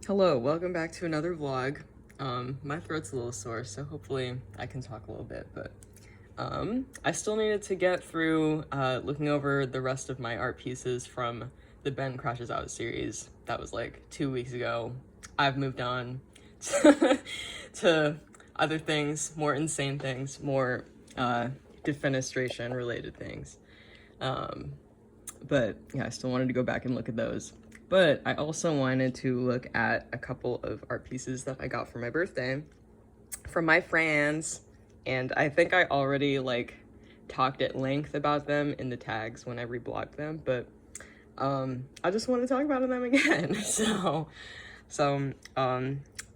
Hello, welcome back to another vlog. My throat's a little sore, so hopefully I can talk a little bit, but I still needed to get through looking over the rest of my art pieces from the Ben Crashes Out series. That was like 2 weeks ago. I've moved on to other things, more insane things, more defenestration related things. But yeah, I still wanted to go back and look at those. But I also wanted to look at a couple of art pieces that I got for my birthday from my friends. And I think I already talked at length about them in the tags when I reblogged them, but I just want to talk about them again. So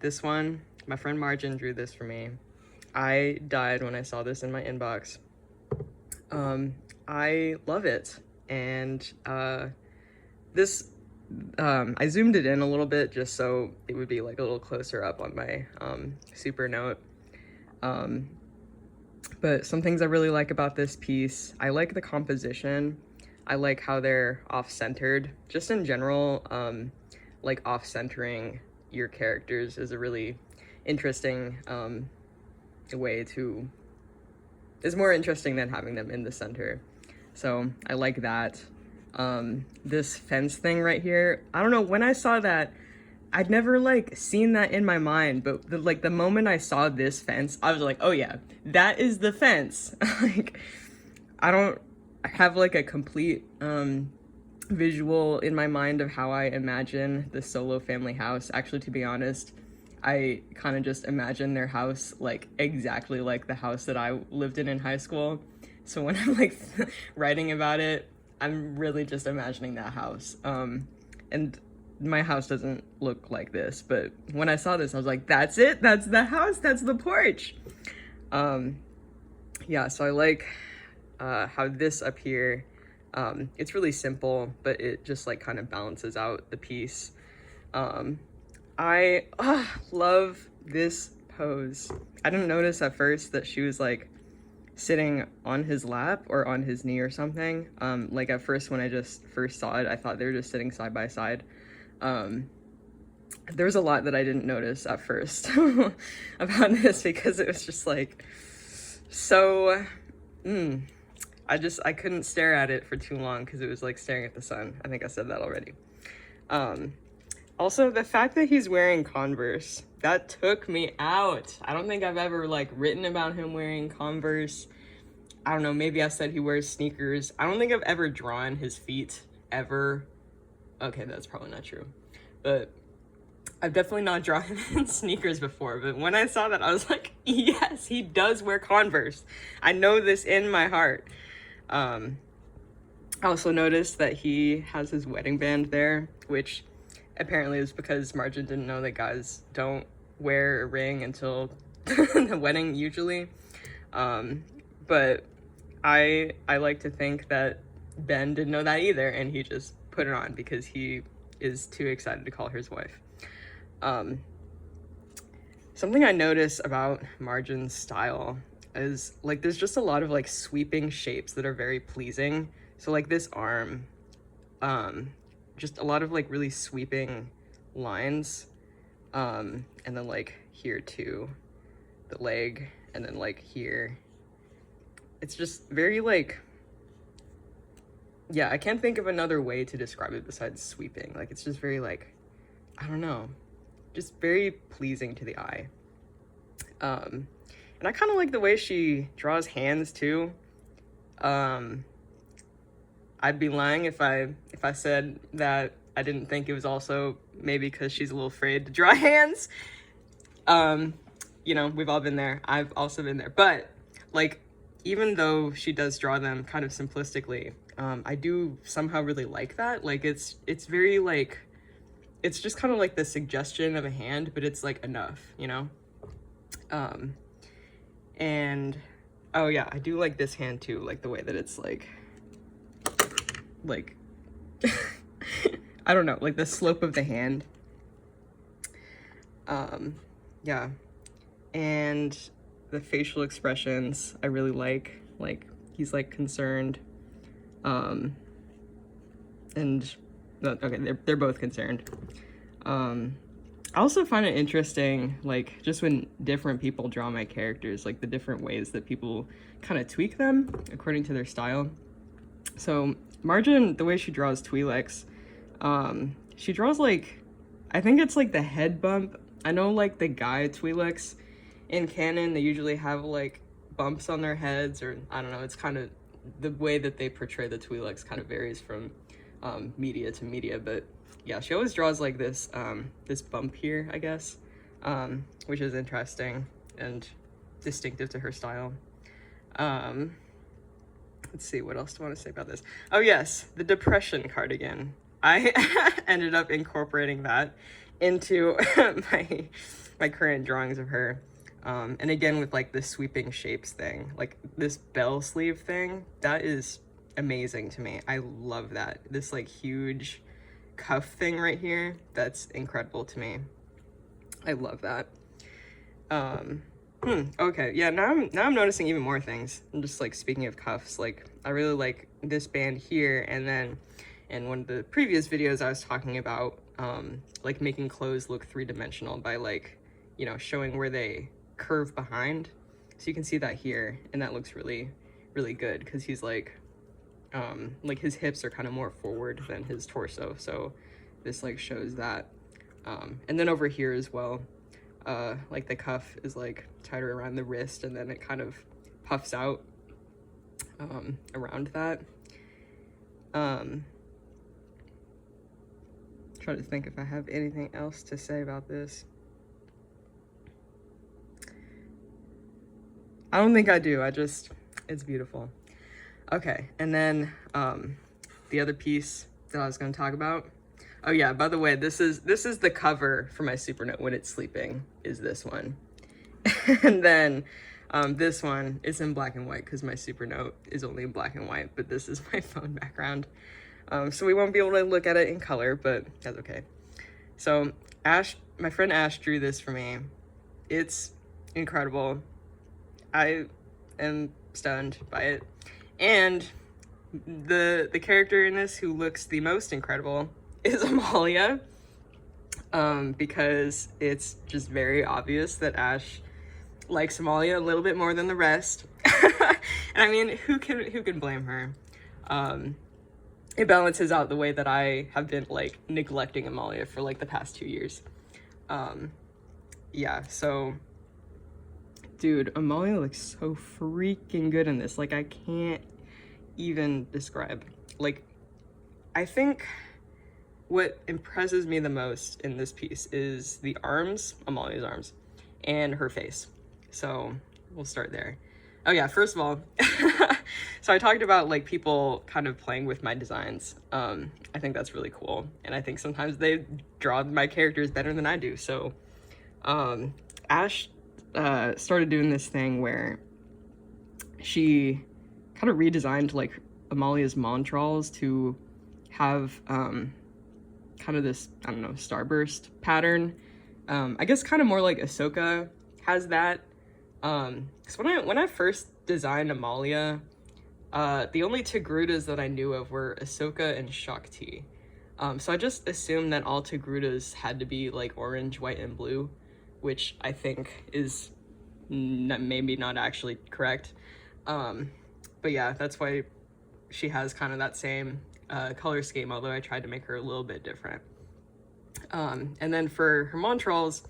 this one, my friend Margin drew this for me. I died when I saw this in my inbox. I love it. And this I zoomed it in a little bit just so it would be like a little closer up on my super note. But some things I really like about this piece, I like the composition. I like how they're off-centered. Just in general, like off-centering your characters is a really interesting way to, is more interesting than having them in the center. So I like that. This fence thing right here, I don't know, when I saw that, I'd never seen that in my mind, but the moment I saw this fence, I was like, oh yeah, that is the fence. I don't have a complete visual in my mind of how I imagine the Solo family house. Actually, to be honest, I kind of just imagine their house exactly like the house that I lived in high school. So when I'm writing about it, I'm really just imagining that house. And my house doesn't look like this, but when I saw this, I was like, that's it, that's the house, that's the porch. Yeah, so I like how this up here, it's really simple, but it just kind of balances out the piece. I love this pose. I didn't notice at first that she was sitting on his lap or on his knee or something. At first, when I just first saw it, I thought they were just sitting side by side. There was a lot that I didn't notice at first about this because it was just so, I couldn't stare at it for too long because it was staring at the sun. I think I said that already. Also, the fact that he's wearing Converse, that took me out. I don't think I've ever written about him wearing Converse. I don't know, maybe I said he wears sneakers. I don't think I've ever drawn his feet, ever. Okay, that's probably not true. But I've definitely not drawn him in sneakers before. But when I saw that, I was like, yes, he does wear Converse. I know this in my heart. I also noticed that he has his wedding band there, which apparently is because Margin didn't know that guys don't wear a ring until the wedding usually. But I like to think that Ben didn't know that either, and he just put it on because he is too excited to call her his wife. Something I notice about Margin's style is there's just a lot of sweeping shapes that are very pleasing. So this arm, just a lot of really sweeping lines, and then here too, the leg, and then here. It's just very yeah, I can't think of another way to describe it besides sweeping. It's just very I don't know, just very pleasing to the eye. And I kind of like the way she draws hands too. I'd be lying if I said that I didn't think it was also maybe because she's a little afraid to draw hands. You know, we've all been there. I've also been there. But even though she does draw them kind of simplistically, I do somehow really like that. It's very it's just kind of the suggestion of a hand, but it's enough, you know? And oh yeah, I do like this hand too, the way that it's I don't know, the slope of the hand. Yeah, and the facial expressions I really like he's concerned, and okay, they're both concerned. I also find it interesting, like, just when different people draw my characters, like the different ways that people kind of tweak them according to their style. So Margin, the way she draws Twi'leks, she draws like, I think it's like the head bump. I know like the guy Twi'leks in canon, they usually have like bumps on their heads, or I don't know, it's kind of the way that they portray the Twi'leks kind of varies from media to media, but yeah, she always draws like this this bump here, I guess, which is interesting and distinctive to her style. Let's see, what else do I want to say about this? Oh yes, the depression cardigan. I ended up incorporating that into my current drawings of her. And again, with like the sweeping shapes thing, like this bell sleeve thing, that is amazing to me. I love that. This like huge cuff thing right here, that's incredible to me. I love that. Okay, yeah, now I'm noticing even more things. I'm just like, speaking of cuffs, like I really like this band here, and then in one of the previous videos I was talking about like making clothes look three-dimensional by like, you know, showing where they curve behind. So you can see that here, and that looks really, really good because he's like his hips are kind of more forward than his torso, so this like shows that. And then over here as well, like the cuff is like tighter around the wrist, and then it kind of puffs out around that. Try to think if I have anything else to say about this. I don't think I do. It's beautiful. Okay, and then the other piece that I was going to talk about. Oh yeah, by the way, this is the cover for my Supernote when it's sleeping, is this one. And then this one is in black and white because my Supernote is only in black and white, but this is my phone background. So we won't be able to look at it in color, but that's okay. So my friend Ash drew this for me. It's incredible. I am stunned by it. And the character in this who looks the most incredible is Amalia, because it's just very obvious that Ash likes Amalia a little bit more than the rest. And I mean, who can blame her? It balances out the way that I have been like neglecting Amalia for like the past 2 years. Yeah, so dude, Amalia looks so freaking good in this. Like, I can't even describe. Like, I think what impresses me the most in this piece is the arms, Amalia's arms, and her face. So we'll start there. Oh yeah, first of all, so I talked about like people kind of playing with my designs. I think that's really cool. And I think sometimes they draw my characters better than I do. So Ash started doing this thing where she kind of redesigned like Amalia's Montrals to have kind of this, I don't know, starburst pattern. I guess kind of more like Ahsoka has that. Because when I first designed Amalia, the only Togrutas that I knew of were Ahsoka and Shakti. So I just assumed that all Togrutas had to be like orange, white, and blue, which I think is maybe not actually correct. But yeah, that's why she has kind of that same color scheme, although I tried to make her a little bit different. And then for her Montrals,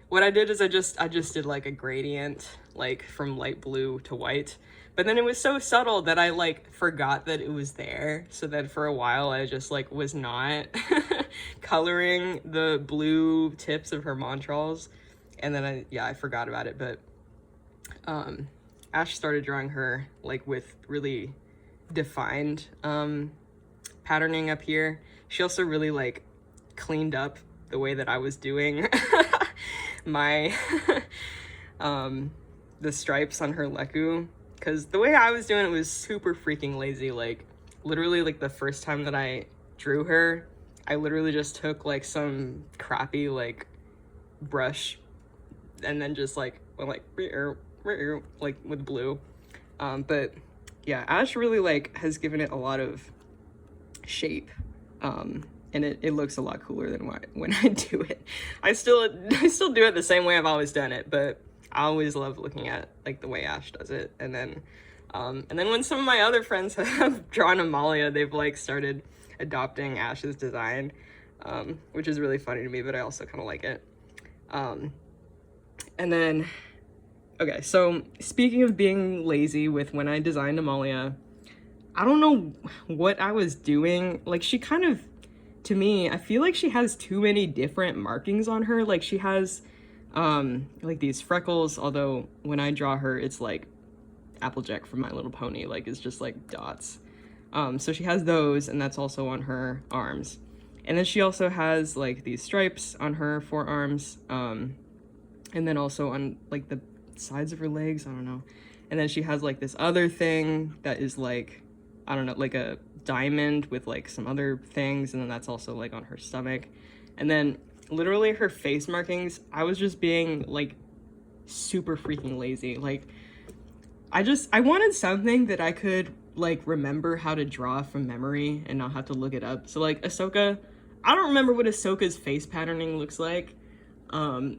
what I did is I just did like a gradient, like from light blue to white. But then it was so subtle that I like forgot that it was there. So then for a while I just like was not coloring the blue tips of her Montrals. And then I forgot about it. But Ash started drawing her like with really defined patterning up here. She also really like cleaned up the way that I was doing my the stripes on her Leku, because the way I was doing it was super freaking lazy. Like literally like the first time that I drew her, I literally just took like some crappy like brush and then just like went like with blue. But yeah, Ash really like has given it a lot of shape, and and it looks a lot cooler than when I do it. I still do it the same way I've always done it, but I always love looking at like the way Ash does it. And then when some of my other friends have drawn Amalia, they've like started adopting Ash's design, which is really funny to me, but I also kind of like it. And then, okay, so speaking of being lazy with when I designed Amalia, I don't know what I was doing. Like, she kind of, to me, I feel like she has too many different markings on her. Like, she has, like, these freckles, although when I draw her, it's like Applejack from My Little Pony. Like, it's just, like, dots. So she has those, and that's also on her arms. And then she also has, like, these stripes on her forearms, and then also on, like, the sides of her legs, I don't know. And then she has, like, this other thing that is, like, I don't know, like a diamond with like some other things, and then that's also like on her stomach. And then literally her face markings, I was just being like super freaking lazy. Like, I wanted something that I could like remember how to draw from memory and not have to look it up. So like Ahsoka, I don't remember what Ahsoka's face patterning looks like. I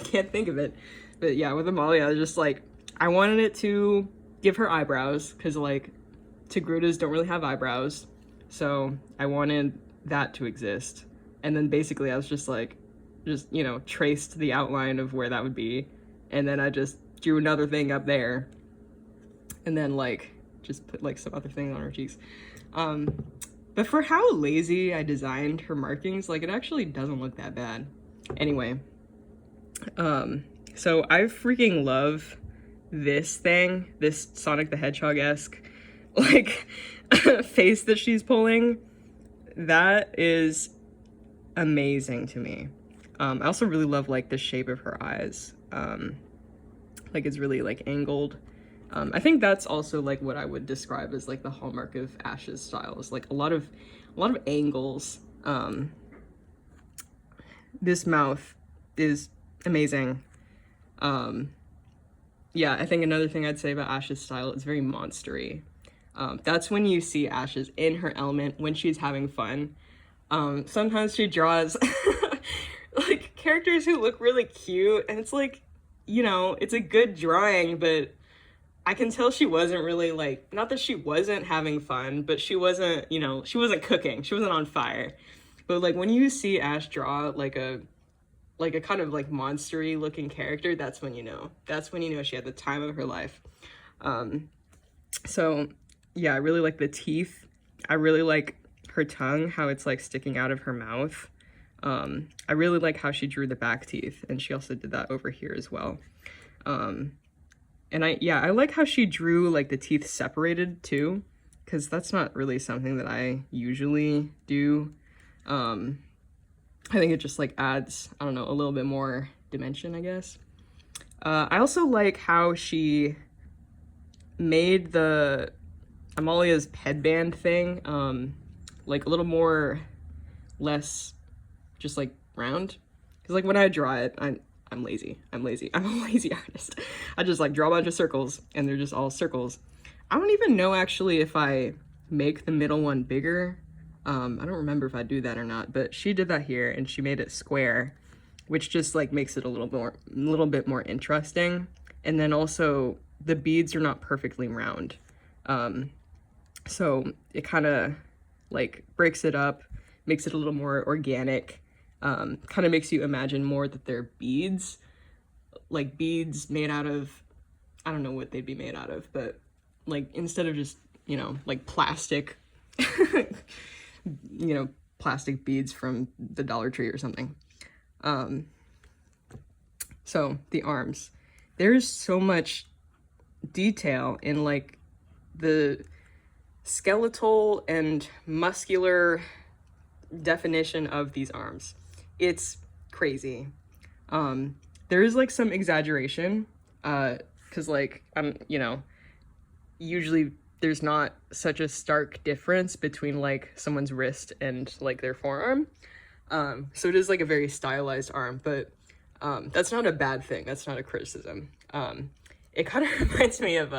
can't think of it. But yeah, with Amalia, I was just like, I wanted it to give her eyebrows, because like Togrutas don't really have eyebrows, so I wanted that to exist. And then basically I was just like, you know, traced the outline of where that would be, and then I just drew another thing up there, and then like just put like some other things on her cheeks. But for how lazy I designed her markings, like, it actually doesn't look that bad. Anyway, so I freaking love this thing, this Sonic the Hedgehog-esque like face that she's pulling. That is amazing to me. I also really love like the shape of her eyes. Like, it's really like angled. I think that's also like what I would describe as like the hallmark of Ash's style, is like a lot of angles. This mouth is amazing. Yeah, I think another thing I'd say about Ash's style is very monstery. That's when you see Ash is in her element, when she's having fun. Sometimes she draws like characters who look really cute, and it's like, you know, it's a good drawing, but I can tell she wasn't really like, not that she wasn't having fun, but she wasn't, you know, she wasn't cooking, she wasn't on fire. But like when you see Ash draw like a kind of like monstery looking character, that's when you know she had the time of her life. So yeah, I really like the teeth. I really like her tongue, how it's like sticking out of her mouth. I really like how she drew the back teeth, and she also did that over here as well. And I like how she drew like the teeth separated too, because that's not really something that I usually do. I think it just like adds, I don't know, a little bit more dimension, I guess. I also like how she made the Amalia's headband thing like a little more less just like round, because like when I draw it, I'm lazy. I'm a lazy artist. I just like draw a bunch of circles, and they're just all circles. I don't even know actually if I make the middle one bigger. I don't remember if I do that or not, but she did that here, and she made it square, which just like makes it a little bit more interesting. And then also the beads are not perfectly round. So it kind of like breaks it up, makes it a little more organic, kind of makes you imagine more that they're beads, like beads made out of, I don't know what they'd be made out of, but like instead of just, you know, like plastic, you know, plastic beads from the Dollar Tree or something. So the arms, there's so much detail in like the skeletal and muscular definition of these arms. It's crazy. There is like some exaggeration, because like you know, usually there's not such a stark difference between like someone's wrist and like their forearm. So it is like a very stylized arm, but that's not a bad thing. That's not a criticism. It kind of reminds me of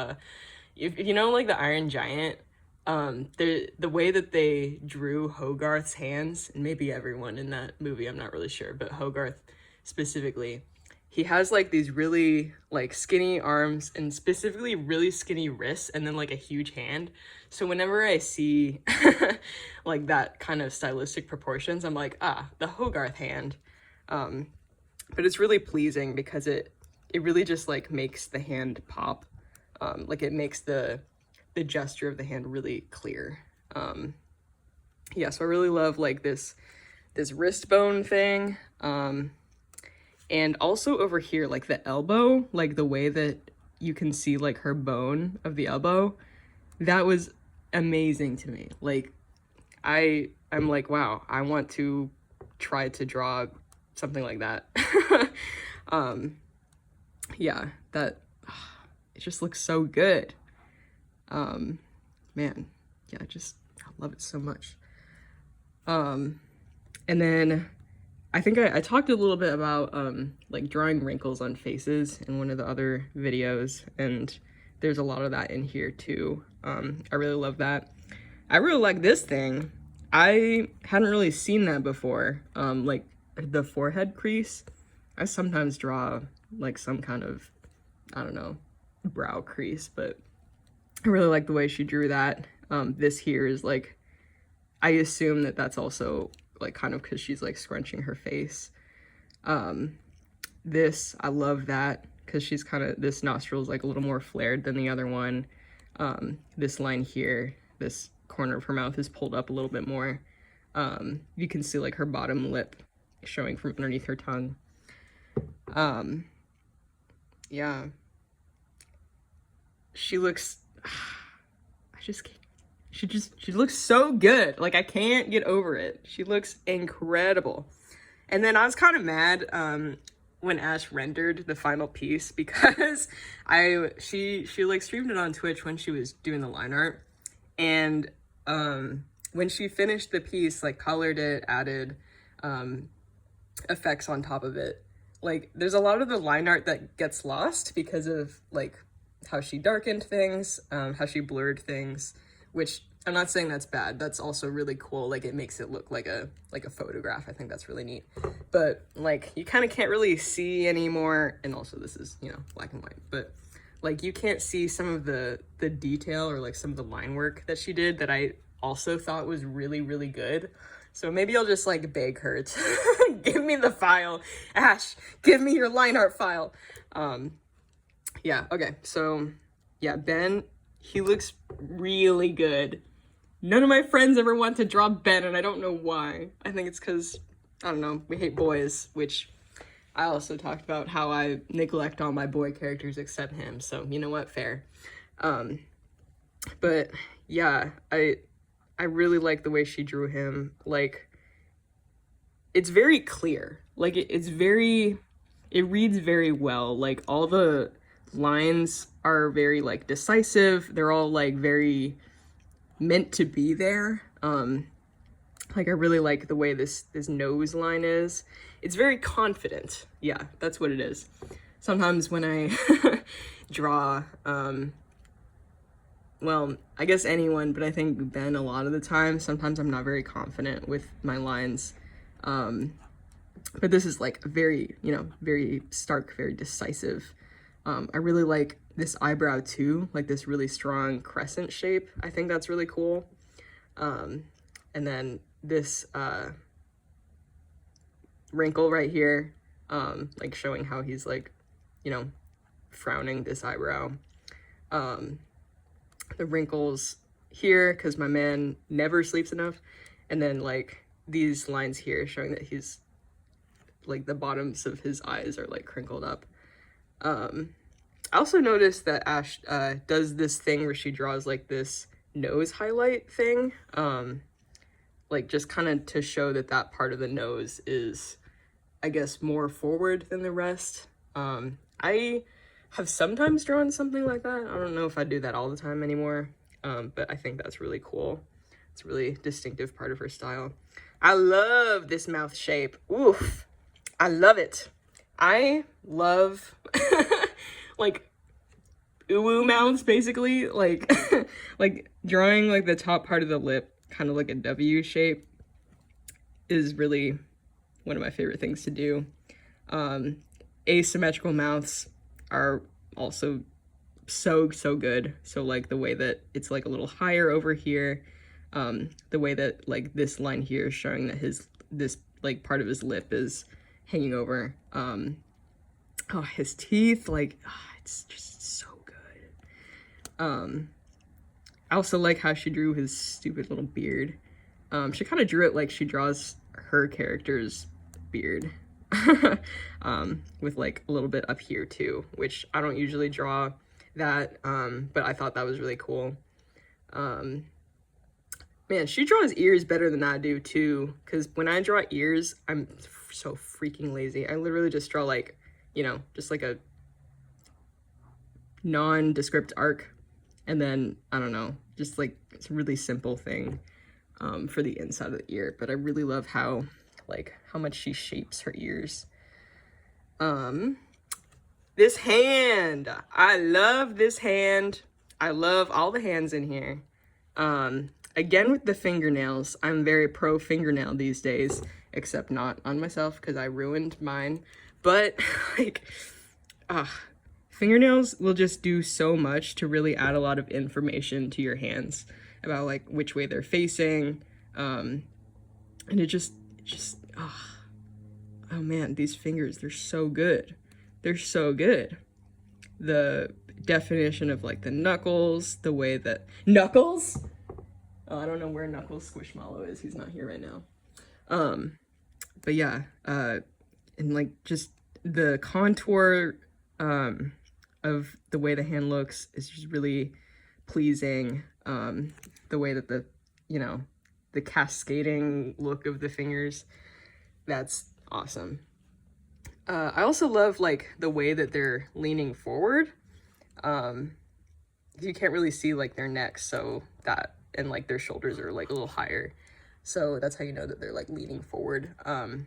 if you know like the Iron Giant, the way that they drew Hogarth's hands, and maybe everyone in that movie, I'm not really sure, but Hogarth specifically, he has like these really like skinny arms and specifically really skinny wrists and then like a huge hand. So whenever I see like that kind of stylistic proportions, I'm like, ah, the Hogarth hand. But it's really pleasing because it really just like makes the hand pop. Like it makes the gesture of the hand really clear. Yeah, so I really love like this wrist bone thing. And also over here, like the elbow, like the way that you can see like her bone of the elbow, that was amazing to me. Like I'm like, wow, I want to try to draw something like that. Yeah, that it just looks so good. Man, yeah, I love it so much. And then I think I talked a little bit about like drawing wrinkles on faces in one of the other videos, and there's a lot of that in here too. I really love that. I really like this thing. I hadn't really seen that before. Like the forehead crease. I sometimes draw like some kind of, I don't know, brow crease, but I really like the way she drew that. This here is like, I assume that that's also like kind of because she's like scrunching her face. This, I love that because she's kind of, this nostril is like a little more flared than the other one. This line here, this corner of her mouth is pulled up a little bit more. You can see like her bottom lip showing from underneath her tongue. Yeah. She looks, she looks so good. Like I can't get over it. She looks incredible. And then I was kind of mad when Ash rendered the final piece because she like streamed it on Twitch when she was doing the line art, and when she finished the piece, like colored it, added effects on top of it, like there's a lot of the line art that gets lost because of like how she darkened things, how she blurred things, which I'm not saying that's bad. That's also really cool. Like it makes it look like a photograph. I think that's really neat. But like you kind of can't really see anymore. And also this is, you know, black and white, but like you can't see some of the detail or like some of the line work that she did that I also thought was really, really good. So maybe I'll just like beg her to give me the file. Ash, give me your line art file. Yeah, okay. So yeah, Ben, he looks really good. None of my friends ever want to draw Ben, and I don't know why. I think it's because, I don't know, we hate boys, which I also talked about how I neglect all my boy characters except him, so you know what, fair. But yeah, I really like the way she drew him. Like, it's very clear. Like, it reads very well. Like, all the lines are very, like, decisive. They're all, like, very meant to be there. Like I really like the way this nose line is. It's very confident. Yeah, that's what it is. Sometimes when I draw, well, I guess anyone, but I think Ben a lot of the time, sometimes I'm not very confident with my lines. But this is like very, you know, very stark, very decisive. I really like this eyebrow too, like this really strong crescent shape. I think that's really cool. And then this wrinkle right here, like showing how he's like, you know, frowning this eyebrow. The wrinkles here, because my man never sleeps enough. And then like these lines here showing that he's like the bottoms of his eyes are like crinkled up. I also noticed that Ash does this thing where she draws like this nose highlight thing, like just kind of to show that that part of the nose is, I guess, more forward than the rest. I have sometimes drawn something like that. I don't know if I do that all the time anymore, but I think that's really cool. It's a really distinctive part of her style. I love this mouth shape. Oof, I love it. I love, like, uwu mouths, basically. Like, like drawing like the top part of the lip, kind of like a W shape, is really one of my favorite things to do. Asymmetrical mouths are also so good. So like the way that it's like a little higher over here, the way that like this line here is showing that this like part of his lip is hanging over. Oh, his teeth, like, it's just so good. I also like how she drew his stupid little beard. She kind of drew it like she draws her character's beard. With like a little bit up here too, which I don't usually draw that, but I thought that was really cool. Man, she draws ears better than I do too, because when I draw ears, I'm so freaking lazy. I literally just draw like, you know, just like a nondescript arc, and then, I don't know, just like it's a really simple thing for the inside of the ear. But I really love how much she shapes her ears. This hand, I love this hand. I love all the hands in here. Again, with the fingernails, I'm very pro fingernail these days, except not on myself because I ruined mine. But like, fingernails will just do so much to really add a lot of information to your hands about like which way they're facing. And it just, oh man, these fingers, they're so good. They're so good. The definition of like the knuckles, the way that, Knuckles? Oh, I don't know where Knuckles Squishmallow is. He's not here right now. But yeah, and like just the contour of the way the hand looks is just really pleasing. The way that the, you know, the cascading look of the fingers, that's awesome. I also love like the way that they're leaning forward. You can't really see like their necks, so that, and like their shoulders are like a little higher, so that's how you know that they're like leaning forward. And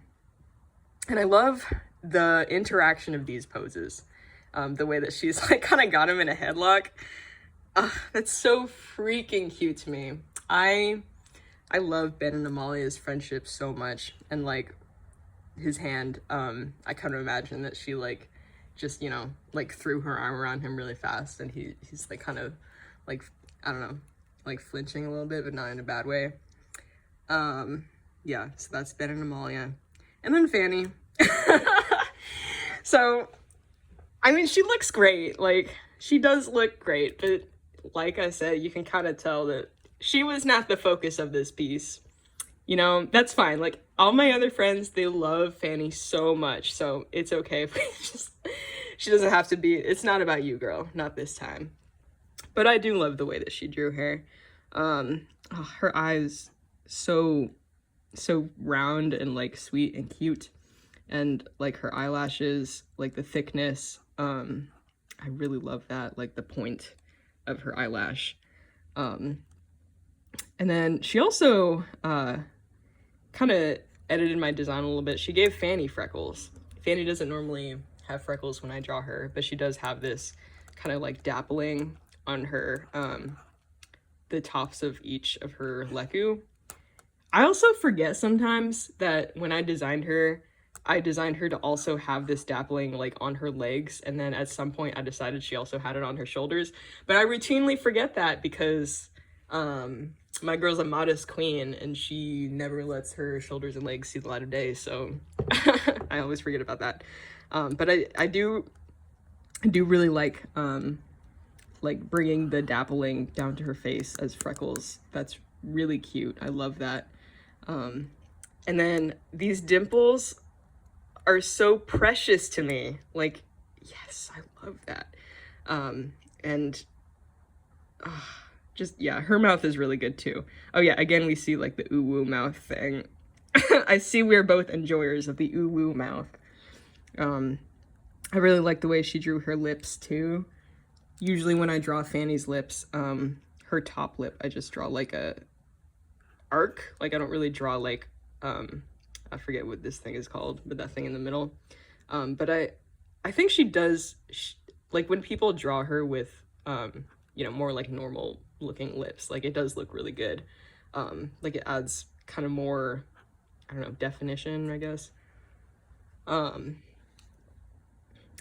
I love the interaction of these poses, the way that she's like kind of got him in a headlock. That's so freaking cute to me. I love Ben and Amalia's friendship so much, and like his hand, I kind of imagine that she like just, you know, like threw her arm around him really fast, and he's like kind of like, I don't know, like flinching a little bit, but not in a bad way. Yeah, so that's Ben and Amalia. And then Fanny. So, I mean, she looks great. Like, she does look great, but like I said, you can kind of tell that she was not the focus of this piece. You know, that's fine. Like, all my other friends, they love Fanny so much, so it's okay if we just, she doesn't have to be, it's not about you, girl, not this time. But I do love the way that she drew her. Her eyes, so round and like sweet and cute, and like her eyelashes, like the thickness, I really love that, like the point of her eyelash. And then she also kind of edited my design a little bit. She gave Fanny freckles. Fanny doesn't normally have freckles when I draw her, but she does have this kind of like dappling on her, the tops of each of her leku. I also forget sometimes that when I designed her to also have this dappling like on her legs, and then at some point I decided she also had it on her shoulders, but I routinely forget that because my girl's a modest queen and she never lets her shoulders and legs see the light of day, so I always forget about that. But I do really like bringing the dappling down to her face as freckles. That's really cute. I love that. And then these dimples are so precious to me. Like, yes, I love that. And just, yeah, her mouth is really good too. Oh yeah, again, we see like the ooh woo mouth thing. I see we're both enjoyers of the ooh woo mouth. I really like the way she drew her lips too. Usually when I draw Fanny's lips, her top lip, I just draw like a arc. Like, I don't really draw like, I forget what this thing is called, but that thing in the middle. But I think she does, like when people draw her with you know, more like normal looking lips. Like it does look really good. Like it adds kind of more, I don't know, definition, I guess. I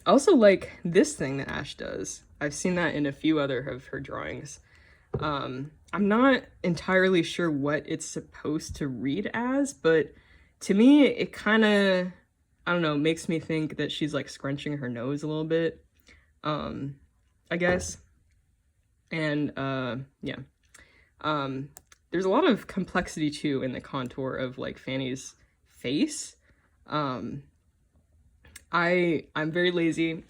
also like this thing that Ash does. I've seen that in a few other of her drawings. I'm not entirely sure what it's supposed to read as, but to me, it kind of, I don't know, makes me think that she's like scrunching her nose a little bit, I guess. And yeah, there's a lot of complexity too in the contour of like Fanny's face. I'm very lazy.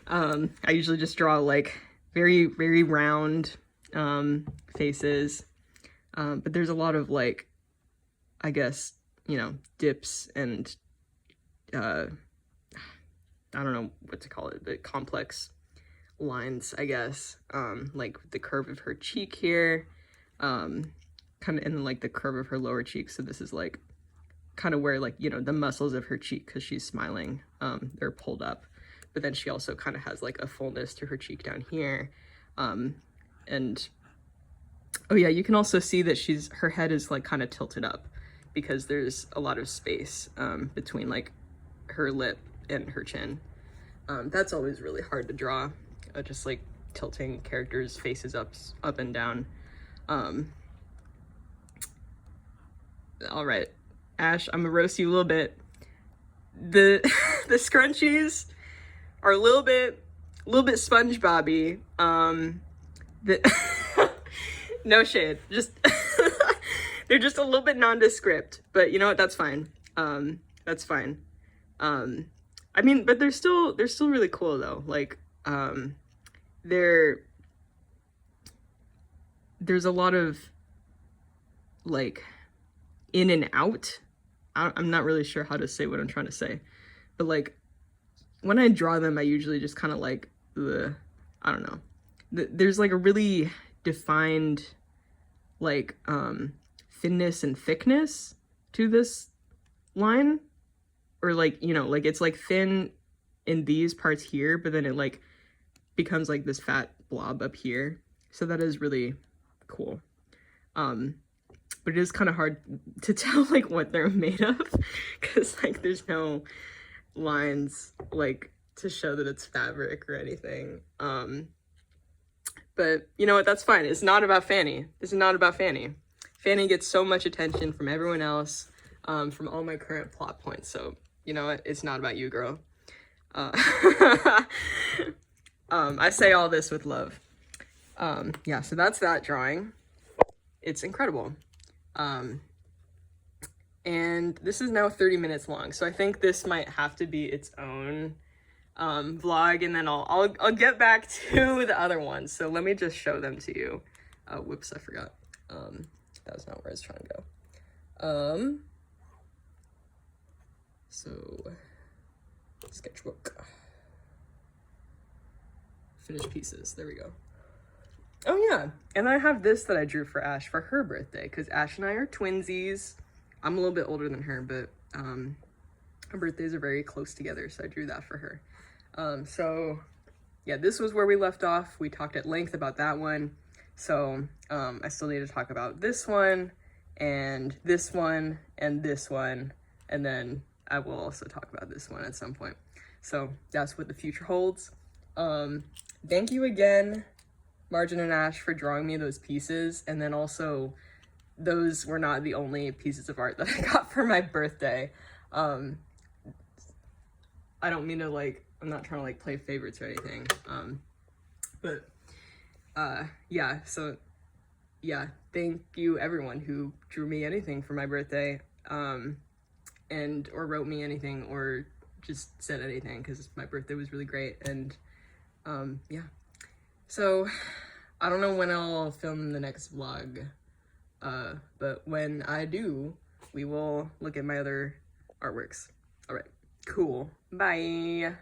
I usually just draw like very, very round faces, but there's a lot of like, I guess, you know, dips and I don't know what to call it, but complex lines, I guess, like the curve of her cheek here, kind of, and then like the curve of her lower cheek. So this is like kind of where, like, you know, the muscles of her cheek, because she's smiling, they're pulled up, but then she also kind of has like a fullness to her cheek down here. And oh yeah, you can also see that her head is like kind of tilted up because there's a lot of space between like her lip and her chin. That's always really hard to draw, just like tilting characters' faces up and down. All right, Ash, I'm gonna roast you a little bit. The the scrunchies are a little bit SpongeBob-y. No shade, just they're just a little bit nondescript, but you know what, that's fine. That's fine. I mean, but they're still really cool though. Like, there's a lot of like in and out. I'm not really sure how to say what I'm trying to say, but like when I draw them, I usually just kind of like, I don't know. There's like a really defined like thinness and thickness to this line, or like, you know, like it's like thin in these parts here, but then it like becomes like this fat blob up here. So that is really cool. But it is kind of hard to tell like what they're made of, because like there's no lines like to show that it's fabric or anything. But you know what, that's fine. It's not about Fanny. This is not about Fanny. Fanny gets so much attention from everyone else, from all my current plot points. So you know what, it's not about you, girl. I say all this with love. Yeah, so that's that drawing. It's incredible. And this is now 30 minutes long, so I think this might have to be its own vlog, and then I'll get back to the other ones. So let me just show them to you. Whoops, I forgot. That was not where I was trying to go. So sketchbook, finished pieces, there we go. Oh yeah, and I have this that I drew for Ash for her birthday, because Ash and I are twinsies. I'm a little bit older than her, but our birthdays are very close together, so I drew that for her. So yeah, this was where we left off. We talked at length about that one, so I still need to talk about this one, and this one, and this one, and then I will also talk about this one at some point. So that's what the future holds. Thank you again, Margin and Ash, for drawing me those pieces, and then also those were not the only pieces of art that I got for my birthday. I don't mean to like, I'm not trying to like play favorites or anything, but yeah, so yeah, thank you everyone who drew me anything for my birthday, and or wrote me anything or just said anything, because my birthday was really great. And yeah, so I don't know when I'll film the next vlog, but when I do, we will look at my other artworks. All right, cool, bye.